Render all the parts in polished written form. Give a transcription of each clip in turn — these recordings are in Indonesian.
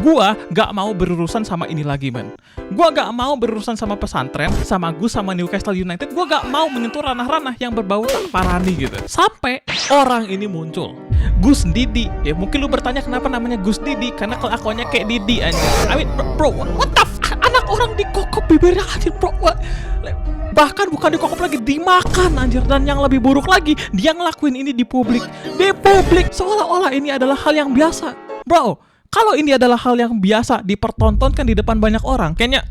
Gua gak mau berurusan sama ini lagi, men. Gua gak mau berurusan sama pesantren, sama Gus, sama Newcastle United. Gua gak mau menyentuh ranah-ranah yang berbau tak parani gitu. Sampai orang ini muncul, Gus Didi. Ya mungkin lu bertanya kenapa namanya Gus Didi, karena kelakuannya kayak Didi aja. I mean, bro, what the fuck? Anak orang dikokop bibirnya anjir, bro. Bahkan bukan dikokop lagi, dimakan anjir. Dan yang lebih buruk lagi, dia ngelakuin ini di publik. Di publik, seolah-olah ini adalah hal yang biasa. Bro, kalau ini adalah hal yang biasa dipertontonkan di depan banyak orang, kayaknya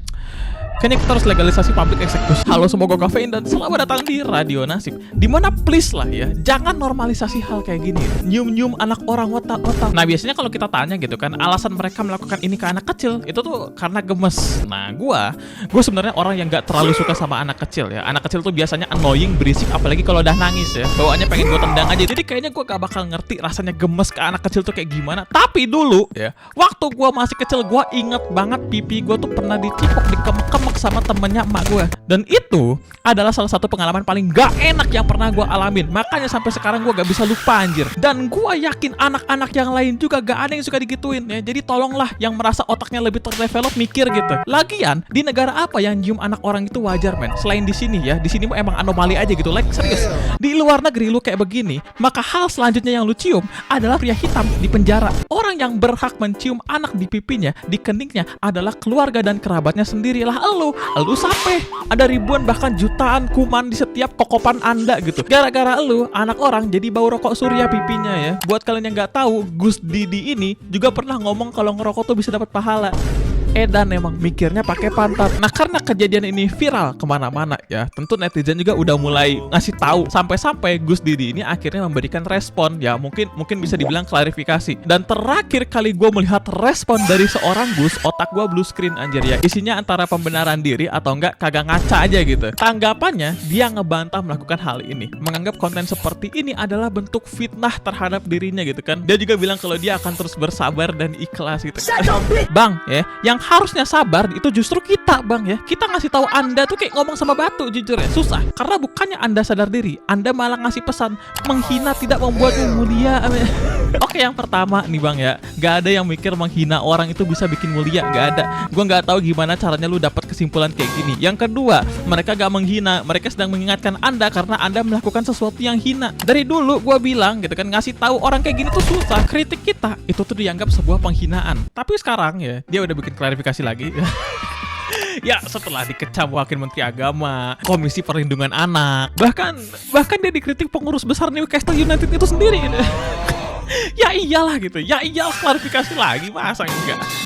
kita harus legalisasi public execution. Halo, semoga kafein dan selamat datang di Radio Nasib. Dimana please lah ya, jangan normalisasi hal kayak gini. Nyium-nyium anak orang, otak-otak. Nah biasanya kalau kita tanya gitu kan, alasan mereka melakukan ini ke anak kecil itu tuh karena gemes. Nah gue sebenarnya orang yang gak terlalu suka sama anak kecil ya. Anak kecil tuh biasanya annoying, berisik, apalagi kalau udah nangis ya. Bawaannya pengen gue tendang aja. Jadi kayaknya gue gak bakal ngerti rasanya gemes ke anak kecil tuh kayak gimana. Tapi dulu ya, waktu gue masih kecil, gue inget banget pipi gue tuh pernah dicipok, dikemek-kemek sama temennya emak gue. Dan itu adalah salah satu pengalaman paling gak enak yang pernah gue alamin. Makanya sampai sekarang gue gak bisa lupa anjir. Dan gue yakin anak-anak yang lain juga gak ada yang suka digituin ya. Jadi tolonglah yang merasa otaknya lebih terdevelop mikir gitu. Lagian di negara apa yang nyium anak orang itu wajar, men? Selain di sini ya, di sini emang anomali aja gitu. Like serius. Di luar negeri lu kayak begini, maka hal selanjutnya yang lu cium adalah pria hitam di penjara. Orang yang berhak mencium anak di pipinya, di keningnya adalah keluarga dan kerabatnya sendiri. Lah lu sampai ada ribuan bahkan jutaan kuman di setiap kokopan Anda gitu. Gara-gara lu, anak orang jadi bau rokok surya pipinya ya. Buat kalian yang nggak tahu, Gus Didi ini juga pernah ngomong kalau ngerokok tuh bisa dapat pahala. Edan emang mikirnya pakai pantat. Nah karena kejadian ini viral kemana-mana ya, tentu netizen juga udah mulai ngasih tahu. Sampai-sampai Gus Didi ini akhirnya memberikan respon ya, mungkin bisa dibilang klarifikasi. Dan terakhir kali gue melihat respon dari seorang Gus, otak gue blue screen anjir ya. Isinya antara pembenaran diri atau enggak kagak ngaca aja gitu. Tanggapannya dia ngebantah melakukan hal ini, menganggap konten seperti ini adalah bentuk fitnah terhadap dirinya gitu kan. Dia juga bilang kalau dia akan terus bersabar dan ikhlas gitu. Bang ya, yang harusnya sabar itu justru kita, bang ya. Kita ngasih tahu Anda tuh kayak ngomong sama batu, jujur ya, susah. Karena bukannya Anda sadar diri, Anda malah ngasih pesan menghina tidak membuatmu mulia. Oke, yang pertama nih bang ya, gak ada yang mikir menghina orang itu bisa bikin mulia, gak ada. Gue gak tahu gimana caranya lu dapat kesimpulan kayak gini. Yang kedua, mereka gak menghina, mereka sedang mengingatkan Anda karena Anda melakukan sesuatu yang hina. Dari dulu gue bilang gitu kan, ngasih tahu orang kayak gini tuh susah. Kritik kita itu tuh dianggap sebuah penghinaan. Tapi sekarang ya, dia udah bikin klarifikasi lagi. Ya setelah dikecam Wakil Menteri Agama, Komisi Perlindungan Anak, bahkan dia dikritik pengurus besar Newcastle United itu sendiri. Ya iyalah gitu, ya iyalah klarifikasi lagi, masa enggak.